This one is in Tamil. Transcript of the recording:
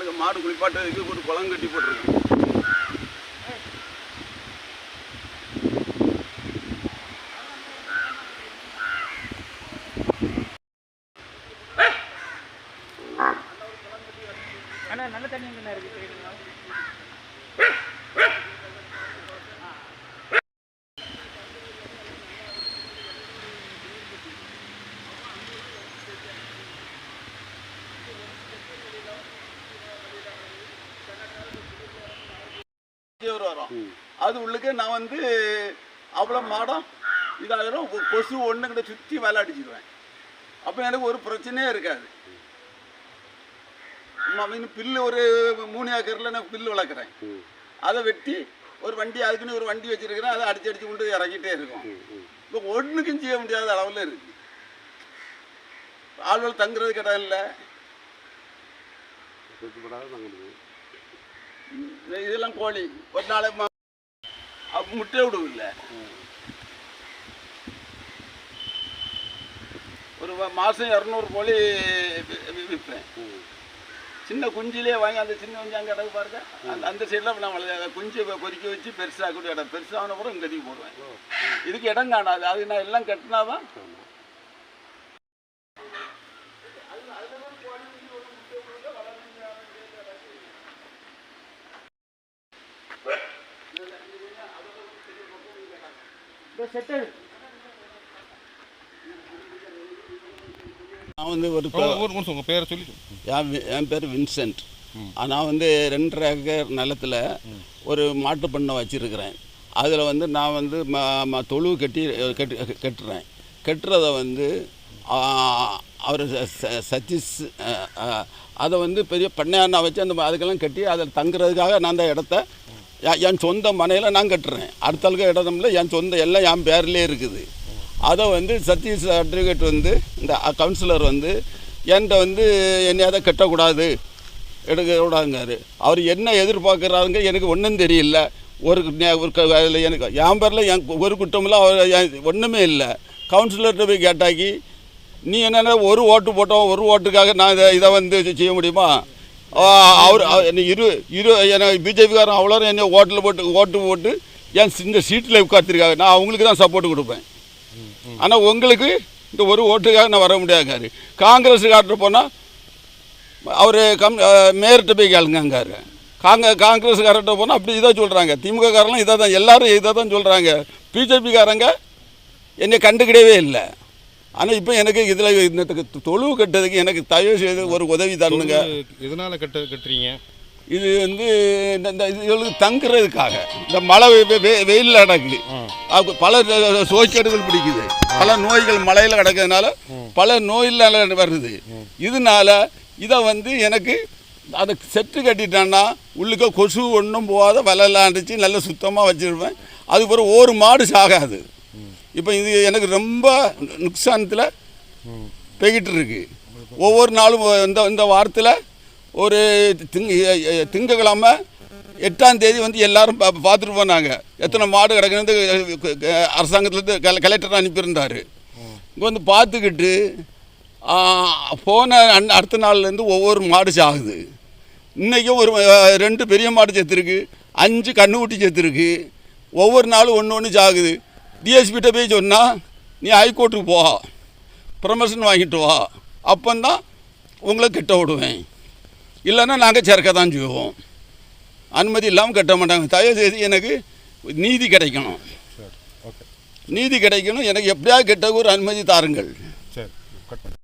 எனக்கு மாடு குளிப்பாட்டுறதுக்கு ஒரு குளம் கட்டி போட்டிருக்கேன். நல்ல தண்ணி எங்கே இருக்குது? வரும் அது உள்ளுக்கு நான் வந்து அவ்வளோ மாடம் இதாகிடும். கொசு ஒன்றுக்கிட்ட சுற்றி வேலை அடிச்சிடுவேன். அப்போ எனக்கு ஒரு பிரச்சனையே இருக்காது. இன்னும் பில்லு ஒரு 3 ஏக்கரில் நான் பில்லு வளர்க்குறேன். அதை வெட்டி ஒரு வண்டி அதுக்குன்னு ஒரு வண்டி வச்சுருக்கிறேன். அதை அடிச்சு கொண்டு இறக்கிட்டே இருக்கும். இப்போ ஒன்றுக்கும் செய்ய முடியாத அளவில் இருக்குது. ஆள்கள் தங்குறதுக்கு இடம் இல்லை. இதெல்லாம் கோழி ஒரு நாளை முட்டை விடுவில்லை. ஒரு மாதம் 200 கோழி விற்பேன். சின்ன குஞ்சிலே வாங்கி அந்த சின்ன குஞ்சு அங்கே இடக்கு பாருங்க. அந்த சைடில் நான் குஞ்சு பொறிக்க வச்சு பெருசாக கூட இடம் பெருசான கூட இங்கே கட்டி போடுவேன். இதுக்கு இடம் காணாது. அது நான் எல்லாம் கட்டினாதான். நான் வந்து உங்கள் பேரை சொல்லி. என் பேர் வின்சென்ட். நான் வந்து 2.5 ஏக்கர் நிலத்தில் ஒரு மாட்டு பண்ணை வச்சுருக்கிறேன். அதில் வந்து நான் வந்து தொழு கட்டுறேன். கட்டுறதை வந்து அவர் சதீஷ் அதை வந்து பெரிய பண்ணையானா வச்சு அந்த அதுக்கெல்லாம் கட்டி அதில் தங்குறதுக்காக நான் அந்த இடத்த என் சொந்த மனையில் நான் கட்டுறேன். அடுத்தளுக்கு இடத்துல என் சொந்த எல்லாம் என் பேர்லேயே இருக்குது. அதை வந்து சதீஷ் அட்வொகேட் வந்து இந்த கவுன்சிலர் வந்து என்கிட்ட வந்து என்னையாவது கட்டக்கூடாது எடுக்கக்கூடாதுங்காரு. அவர் என்ன எதிர்பார்க்குறாருங்க எனக்கு ஒன்றும் தெரியல. அதில் எனக்கு என் பேரில் ஒரு குற்றமில்லை. அவர் ஒன்றுமே இல்லை. கவுன்சிலர்கிட்ட போய் கேட்டாக்கி நீ என்னென்ன ஒரு ஓட்டு போட்டோம், ஒரு ஓட்டுக்காக நான் இதை வந்து செய்ய முடியுமா? அவர் எனக்கு பிஜேபிக்காரன் அவ்வளோ என்னை ஓட்டு போட்டு என் இந்த சீட்டில் உட்காந்துருக்காங்க. நான் அவங்களுக்கு தான் சப்போர்ட் கொடுப்பேன். ஆனால் உங்களுக்கு இந்த ஒரு ஓட்டுக்காக நான் வர முடியாதுங்காரு. காங்கிரஸுக்கார்ட்ட போனால் அவர் மேயர்கிட்ட போய் கேளுங்காரு. காங்கிரஸுக்காரர்கிட்ட போனால் அப்படி இதாக சொல்கிறாங்க. திமுககாரெலாம் இதை தான் எல்லோரும் இதை தான் சொல்கிறாங்க. பிஜேபிக்காரங்க என்னை கண்டுக்கிடவே இல்லை. ஆனால் இப்போ எனக்கு இதில் இந்த தொழுவு கட்டுறதுக்கு எனக்கு தயவு செய்து ஒரு உதவி தரணுங்க. எதனால் கட்டுறீங்க? இது வந்து இந்த இதுகளுக்கு தங்குறதுக்காக. இந்த மழை வெயிலில் கிடக்குது. பல சோய்க்கேடுகள் பிடிக்குது. பல நோய்கள் மழையில் கிடக்கிறதுனால பல நோயில் வருது. இதனால இதை வந்து எனக்கு அதை செட்டு கட்டிட்டான்னா உள்ளுக்க கொசு ஒன்றும் போகாத வலையெல்லாம் அடித்து நல்லா சுத்தமாக வச்சுருப்பேன். அதுக்கு பிறகு ஒரு மாடு சாகாது. இப்போ இது எனக்கு ரொம்ப நுக்சானத்தில் போய்கிட்டு இருக்கு. ஒவ்வொரு நாளும் இந்த வாரத்தில் ஒரு திங்கக்கிழமை 8ஆம் தேதி வந்து எல்லோரும் பார்த்துட்டு போனாங்க. எத்தனை மாடு கிடக்குன்னு அரசாங்கத்துலேருந்து கலெக்டர் அனுப்பியிருந்தார். இங்கே வந்து பார்த்துக்கிட்டு போன அடுத்த நாள்லேருந்து ஒவ்வொரு மாடு சாகுது. இன்றைக்கும் ஒரு 2 பெரிய மாடு செத்துருக்கு, 5 கண்ணுக்குட்டி செத்துருக்கு. ஒவ்வொரு நாளும் ஒன்று சாகுது. டிஎஸ்பிகிட்ட போய் சொன்னால் நீ ஹைகோர்ட்டுக்கு போ, ப்ரமோஷன் வாங்கிட்டு வா, அப்போந்தான் உங்களை கட்ட விடுவேன். இல்லைன்னா நாங்கள் சேர்க்க தான் செய்வோம். அனுமதி இல்லாமல் கட்ட மாட்டாங்க. தயவுசெய்து எனக்கு நீதி கிடைக்கணும். நீதி கிடைக்கணும். எனக்கு எப்படியாவது கெட்ட ஒரு அனுமதி தாருங்கள்.